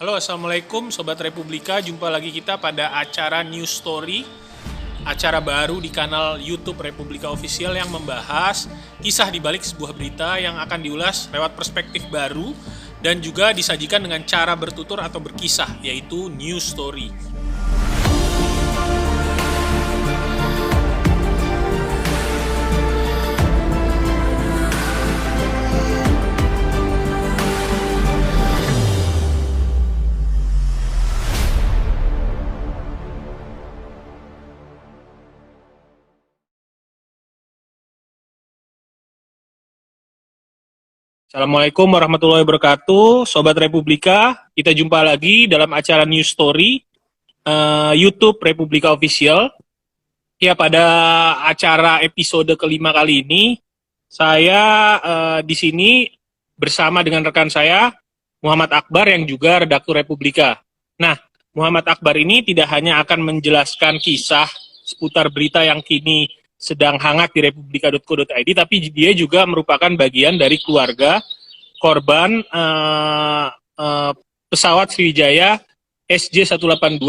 Halo, Assalamualaikum Sobat Republika. Jumpa lagi kita pada acara News Story, acara baru di kanal YouTube Republika Official yang membahas kisah di balik sebuah berita yang akan diulas lewat perspektif baru dan juga disajikan dengan cara bertutur atau berkisah, yaitu News Story. Assalamualaikum warahmatullahi wabarakatuh, Sobat Republika. Kita jumpa lagi dalam acara News Story, YouTube Republika Official. Ya, pada acara episode kelima kali ini, saya di sini bersama dengan rekan saya, Muhammad Akbar, yang juga redaktur Republika. Nah, Muhammad Akbar ini tidak hanya akan menjelaskan kisah seputar berita yang kini sedang hangat di republika.co.id, tapi dia juga merupakan bagian dari keluarga korban pesawat Sriwijaya SJ182,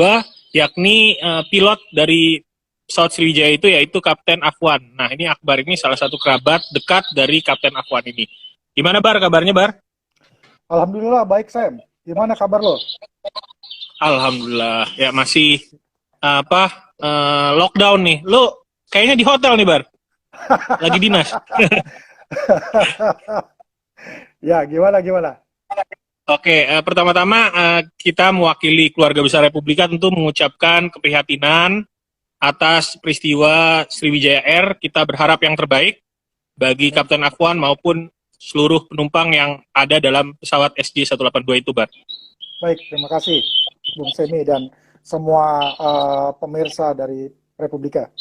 yakni pilot dari pesawat Sriwijaya itu, yaitu Kapten Afwan. Nah, ini Akbar ini salah satu kerabat dekat dari Kapten Afwan ini. Gimana, Bar, kabarnya, Bar? Alhamdulillah, baik, Sam. Gimana kabar lo? Alhamdulillah, ya masih lockdown nih. Lo kayaknya di hotel nih, Bar. Lagi dinas. Ya, gimana? Oke, pertama-tama kita mewakili keluarga besar Republika tentu mengucapkan keprihatinan atas peristiwa Sriwijaya Air. Kita berharap yang terbaik bagi Kapten Afwan maupun seluruh penumpang yang ada dalam pesawat SJ182 itu, Bar. Baik, terima kasih, Bung Semi dan semua pemirsa dari Republika.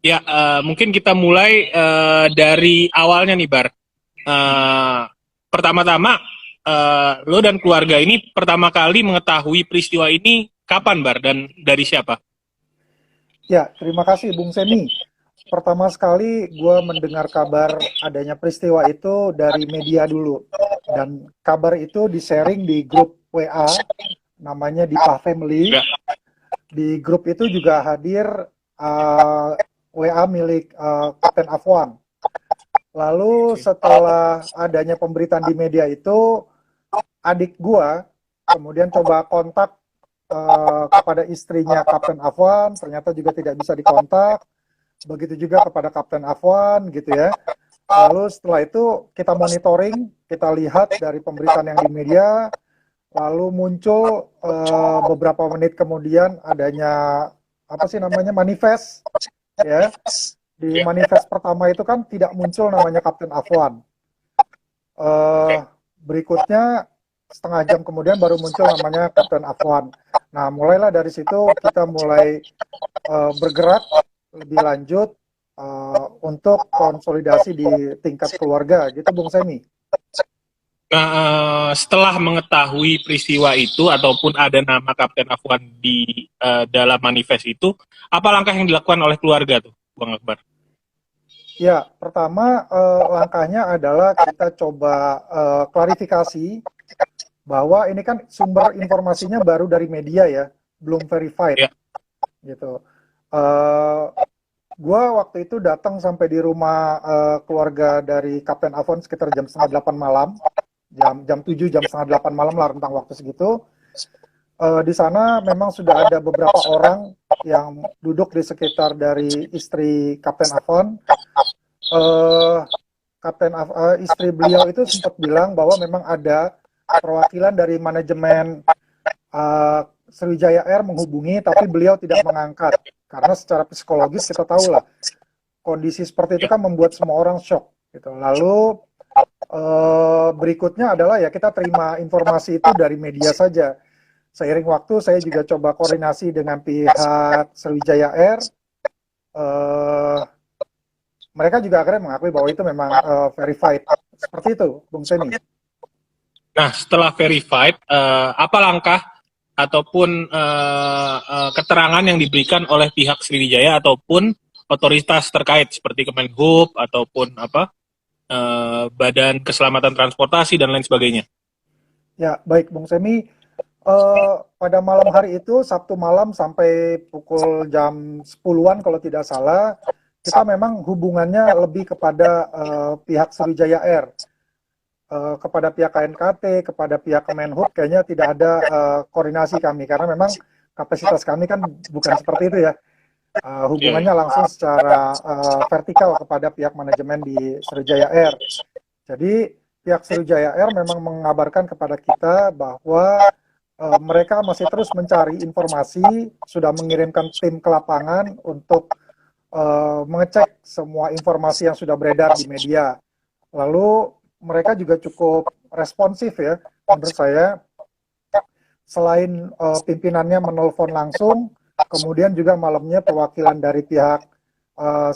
Ya, mungkin kita mulai dari awalnya nih, Bar. Pertama-tama, lo dan keluarga ini pertama kali mengetahui peristiwa ini kapan, Bar, dan dari siapa? Ya, terima kasih, Bung Semi. Pertama sekali gue mendengar kabar adanya peristiwa itu dari media dulu. Dan kabar itu di-sharing di grup WA, namanya Dipa Family. Ya. Di grup itu juga hadir WA milik Kapten Afwan. Lalu setelah adanya pemberitaan di media itu, adik gua kemudian coba kontak kepada istrinya Kapten Afwan, ternyata juga tidak bisa dikontak. Begitu juga kepada Kapten Afwan, gitu ya. Lalu setelah itu kita monitoring, kita lihat dari pemberitaan yang di media, lalu muncul beberapa menit kemudian adanya manifest, ya. Di manifest pertama itu kan tidak muncul namanya Kapten Afwan. Berikutnya setengah jam kemudian baru muncul namanya Kapten Afwan. Nah, mulailah dari situ kita mulai bergerak lebih lanjut untuk konsolidasi di tingkat keluarga, gitu, Bung Semi. Nah, setelah mengetahui peristiwa itu ataupun ada nama Kapten Afwan di dalam manifest itu, apa langkah yang dilakukan oleh keluarga tuh, Bang Akbar? Ya, pertama langkahnya adalah kita coba klarifikasi bahwa ini kan sumber informasinya baru dari media ya, belum verified, Ya. gitu. Gua waktu itu datang sampai di rumah keluarga dari Kapten Afwan sekitar jam 7:30 malam, jam 7, jam 7:30 malam lah, rentang waktu segitu. Di sana memang sudah ada beberapa orang yang duduk di sekitar dari istri Kapten Afwan. Istri beliau itu sempat bilang bahwa memang ada perwakilan dari manajemen Sriwijaya Air menghubungi, tapi beliau tidak mengangkat. Karena secara psikologis kita tahu lah, kondisi seperti itu kan membuat semua orang shock. Gitu. Lalu berikutnya adalah ya kita terima informasi itu dari media saja. Seiring waktu saya juga coba koordinasi dengan pihak Sriwijaya Air. Mereka juga akhirnya mengakui bahwa itu memang verified. Seperti itu, Bung Semi. Nah, setelah verified, apa langkah ataupun keterangan yang diberikan oleh pihak Sriwijaya ataupun otoritas terkait seperti Kemenhub ataupun Badan Keselamatan Transportasi dan lain sebagainya? Ya, baik Bung Semi. Pada malam hari itu, Sabtu malam sampai pukul jam 10-an kalau tidak salah, kita memang hubungannya lebih kepada pihak Sriwijaya Air, kepada pihak KNKT, kepada pihak Kemenhub, kayaknya tidak ada koordinasi kami, karena memang kapasitas kami kan bukan seperti itu ya. Iya, Hubungannya iya. langsung secara vertikal kepada pihak manajemen di Sriwijaya Air. Jadi pihak Sriwijaya Air memang mengabarkan kepada kita bahwa mereka masih terus mencari informasi, sudah mengirimkan tim ke lapangan untuk mengecek semua informasi yang sudah beredar di media. Lalu mereka juga cukup responsif ya, menurut saya. Selain pimpinannya menelpon langsung, kemudian juga malamnya perwakilan dari pihak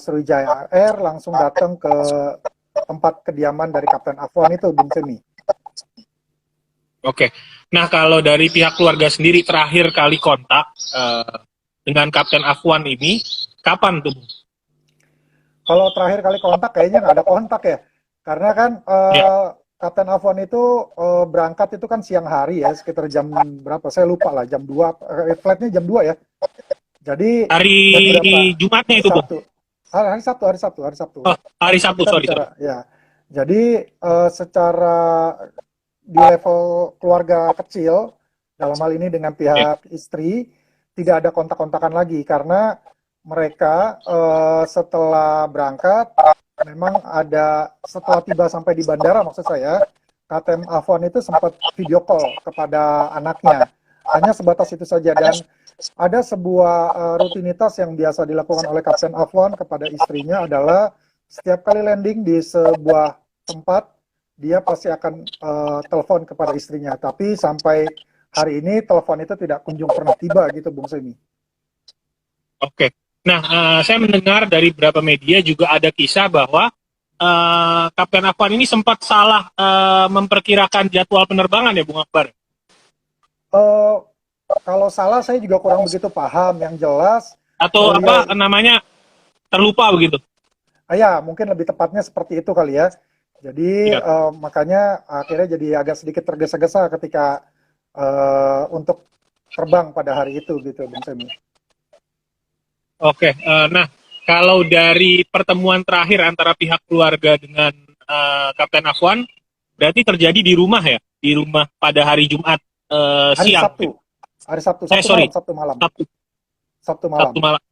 Sriwijaya Air langsung datang ke tempat kediaman dari Kapten Afwan itu, Bung Semi. Oke. Nah, kalau dari pihak keluarga sendiri terakhir kali kontak dengan Kapten Afwan ini, kapan tuh, Bung? Kalau terakhir kali kontak kayaknya nggak ada kontak ya, karena kan Ya, Kapten Afwan itu berangkat itu kan siang hari ya, sekitar jam berapa? Saya lupa lah, jam 2, flightnya jam 2 ya. Jadi hari beberapa Jumatnya hari itu, Bung. Sabtu, hari Sabtu, hari Sabtu, hari Sabtu. Oh, hari Kan Sabtu, kita sorry, sorry. bicara ya. Jadi secara di level keluarga kecil, dalam hal ini dengan Ya, pihak istri, tidak ada kontak-kontakan lagi karena mereka setelah berangkat, memang ada setelah tiba sampai di bandara maksud saya, KTM Afwan itu sempat video call kepada anaknya. Hanya sebatas itu saja dan ada sebuah rutinitas yang biasa dilakukan oleh Kapten Afwan kepada istrinya adalah setiap kali landing di sebuah tempat, dia pasti akan telepon kepada istrinya. Tapi sampai hari ini telepon itu tidak kunjung pernah tiba gitu, Bung Semi. oke. Nah, saya mendengar dari beberapa media juga ada kisah bahwa Kapten Afwan ini sempat salah memperkirakan jadwal penerbangan ya, Bung Akbar? Eh, Kalau salah saya juga kurang begitu paham. Yang jelas Atau beliau, apa namanya, terlupa begitu? ya mungkin lebih tepatnya seperti itu kali ya. Jadi Ya. makanya akhirnya jadi agak sedikit tergesa-gesa ketika untuk terbang pada hari itu gitu, Bung Semi. Oke, nah kalau dari pertemuan terakhir antara pihak keluarga dengan Kapten Afwan, berarti terjadi di rumah ya, di rumah pada hari Jumat Hari siang. Sabtu, hari Sabtu, Sorry, Sabtu malam, Sabtu, Sabtu malam. Sabtu malam.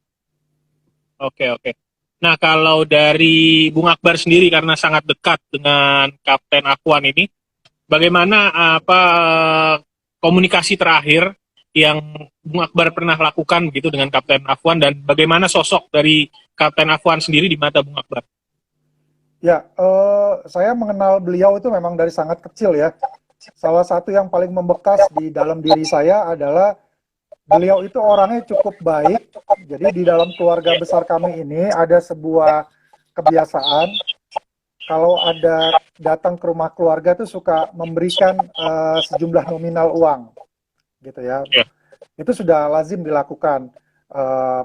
Oke, oke. Nah kalau dari Bung Akbar sendiri karena sangat dekat dengan Kapten Afwan ini, bagaimana apa komunikasi terakhir yang Bung Akbar pernah lakukan gitu dengan Kapten Afwan dan bagaimana sosok dari Kapten Afwan sendiri di mata Bung Akbar? Ya, saya mengenal beliau itu memang dari sangat kecil ya. Salah satu yang paling membekas di dalam diri saya adalah beliau itu orangnya cukup baik. Jadi di dalam keluarga besar kami ini ada sebuah kebiasaan kalau ada datang ke rumah keluarga itu suka memberikan sejumlah nominal uang, gitu ya. Ya, Itu sudah lazim dilakukan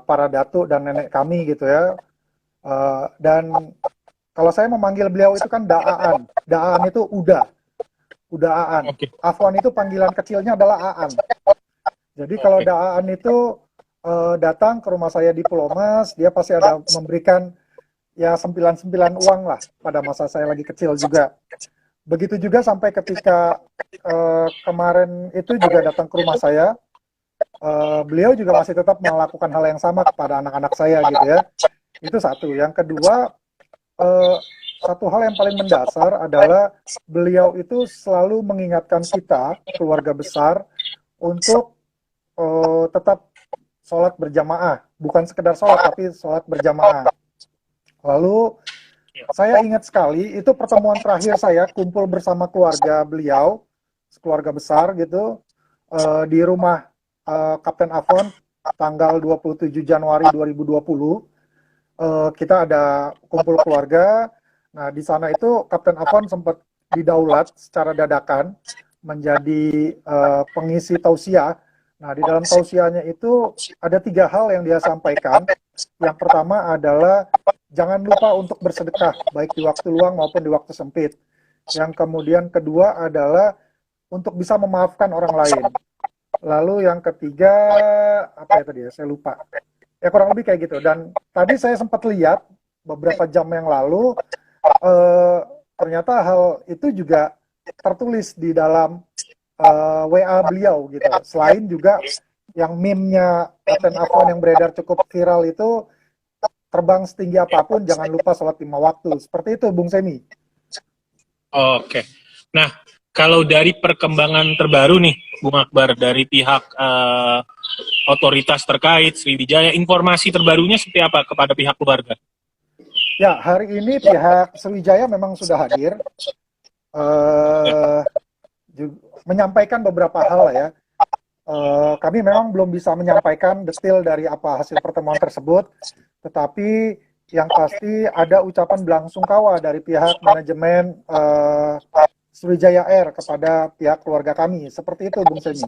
para datuk dan nenek kami gitu ya. Dan kalau saya memanggil beliau itu kan Daan. Daan itu udah Aan. oke. Afwan itu panggilan kecilnya adalah Aan. Jadi kalau Oke. Daan itu datang ke rumah saya di Pulau Mas, dia pasti ada memberikan ya sempilan-sempilan uang lah pada masa saya lagi kecil juga. Begitu juga sampai ketika kemarin itu juga datang ke rumah saya, beliau juga masih tetap melakukan hal yang sama kepada anak-anak saya gitu ya. Itu satu. Yang kedua, eh, satu hal yang paling mendasar adalah beliau itu selalu mengingatkan kita, keluarga besar, untuk tetap sholat berjamaah. Bukan sekedar sholat, tapi sholat berjamaah. Lalu saya ingat sekali, itu pertemuan terakhir saya kumpul bersama keluarga beliau, keluarga besar gitu, di rumah Kapten Afon, tanggal 27 Januari 2020. Kita ada kumpul keluarga. Nah, di sana itu Kapten Afon sempat didaulat secara dadakan menjadi pengisi tausiah. Nah, di dalam tausiahnya itu ada 3 hal yang dia sampaikan. Yang pertama adalah jangan lupa untuk bersedekah, baik di waktu luang maupun di waktu sempit. Yang kemudian kedua adalah untuk bisa memaafkan orang lain. Lalu yang ketiga, apa ya tadi ya, saya lupa. Ya kurang lebih kayak gitu. Dan tadi saya sempat lihat beberapa jam yang lalu, ternyata hal itu juga tertulis di dalam WA beliau gitu. Selain juga yang meme-nya Kapten Afwan yang beredar cukup viral itu, terbang setinggi apapun, jangan lupa sholat 5 waktu. Seperti itu, Bung Semi. Oke. Nah, kalau dari perkembangan terbaru nih, Bung Akbar, dari pihak otoritas terkait Sriwijaya, informasi terbarunya seperti apa kepada pihak keluarga? Ya, hari ini pihak Sriwijaya memang sudah hadir, menyampaikan beberapa hal ya. Kami memang belum bisa menyampaikan detail dari apa hasil pertemuan tersebut, tetapi yang pasti ada ucapan belasungkawa dari pihak manajemen Sriwijaya Air kepada pihak keluarga kami. Seperti itu, Bung Semi.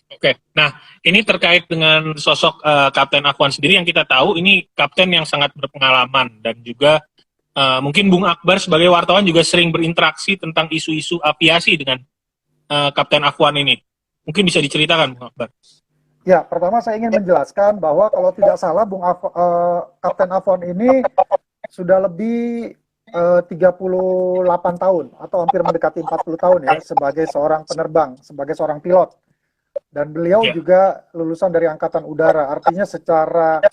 Oke, nah ini terkait dengan sosok Kapten Afwan sendiri, yang kita tahu ini kapten yang sangat berpengalaman, dan juga mungkin Bung Akbar sebagai wartawan juga sering berinteraksi tentang isu-isu aviasi dengan Kapten Afwan ini. Mungkin bisa diceritakan, Bung Akbar. Ya, pertama saya ingin menjelaskan bahwa kalau tidak salah Kapten Afwan ini sudah lebih 38 tahun atau hampir mendekati 40 tahun ya sebagai seorang penerbang, sebagai seorang pilot. Dan beliau juga lulusan dari Angkatan Udara, artinya secara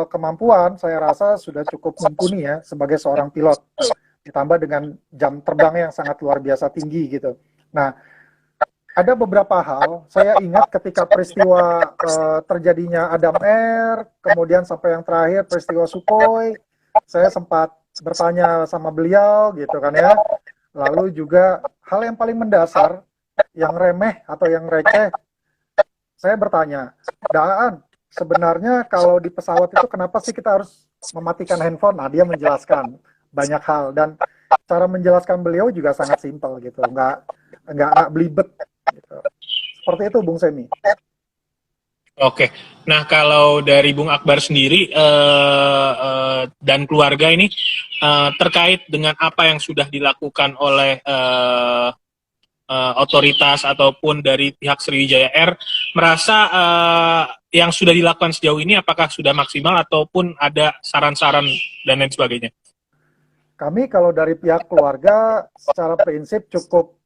kemampuan saya rasa sudah cukup mumpuni ya sebagai seorang pilot. Ditambah dengan jam terbang yang sangat luar biasa tinggi gitu. Nah, ada beberapa hal, saya ingat ketika peristiwa terjadinya Adam Air, kemudian sampai yang terakhir peristiwa Sukhoi, saya sempat bertanya sama beliau gitu kan ya. Lalu juga hal yang paling mendasar, yang remeh atau yang receh, saya bertanya, Daan, sebenarnya kalau di pesawat itu kenapa sih kita harus mematikan handphone? Nah, dia menjelaskan banyak hal, dan cara menjelaskan beliau juga sangat simpel gitu, nggak belibet. Gitu. Seperti itu, Bung Semi. Oke, nah kalau dari Bung Akbar sendiri dan keluarga ini terkait dengan apa yang sudah dilakukan oleh otoritas ataupun dari pihak Sriwijaya Air, merasa yang sudah dilakukan sejauh ini apakah sudah maksimal ataupun ada saran-saran dan lain sebagainya? Kami kalau dari pihak keluarga secara prinsip cukup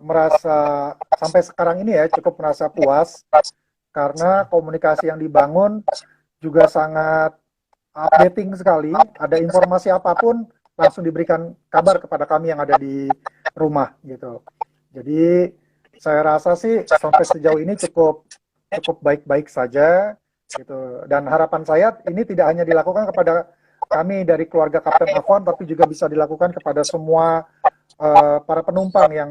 merasa sampai sekarang ini ya cukup merasa puas karena komunikasi yang dibangun juga sangat updating sekali. Ada informasi apapun langsung diberikan kabar kepada kami yang ada di rumah gitu. Jadi saya rasa sih sampai sejauh ini cukup baik-baik saja gitu. Dan harapan saya ini tidak hanya dilakukan kepada kami dari keluarga Kapten Afwan, tapi juga bisa dilakukan kepada semua para penumpang yang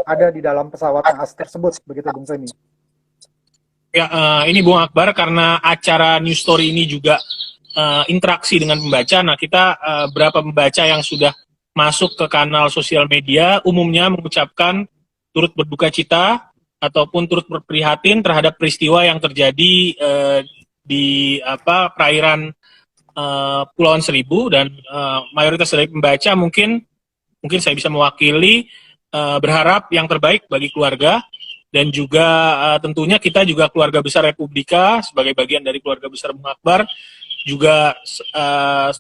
ada di dalam pesawat naas tersebut, begitu Bung Semi. Ya, ini Bung Akbar, karena acara News Story ini juga interaksi dengan pembaca. Nah, kita berapa pembaca yang sudah masuk ke kanal sosial media, umumnya mengucapkan turut berduka cita ataupun turut berprihatin terhadap peristiwa yang terjadi di perairan Pulauan Seribu, dan mayoritas dari pembaca mungkin saya bisa mewakili berharap yang terbaik bagi keluarga, dan juga tentunya kita juga keluarga besar Republika sebagai bagian dari keluarga besar Bung Akbar juga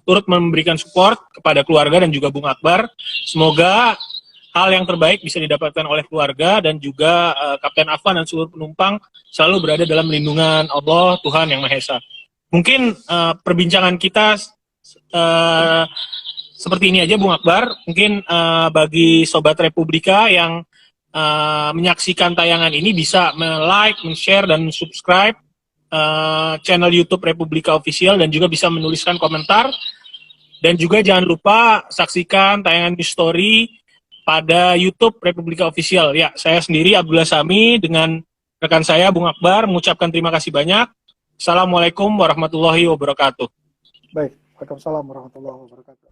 turut memberikan support kepada keluarga dan juga Bung Akbar. Semoga hal yang terbaik bisa didapatkan oleh keluarga dan juga Kapten Afwan dan seluruh penumpang selalu berada dalam lindungan Allah, Tuhan Yang Maha Esa. Mungkin perbincangan kita seperti ini aja, Bung Akbar. Mungkin bagi Sobat Republika yang menyaksikan tayangan ini bisa like, share, dan subscribe channel YouTube Republika Official, dan juga bisa menuliskan komentar. Dan juga jangan lupa saksikan tayangan News Story pada YouTube Republika Official. Ya, saya sendiri Abdullah Sami dengan rekan saya Bung Akbar mengucapkan terima kasih banyak. Assalamualaikum warahmatullahi wabarakatuh. Baik, waalaikumsalam warahmatullahi wabarakatuh.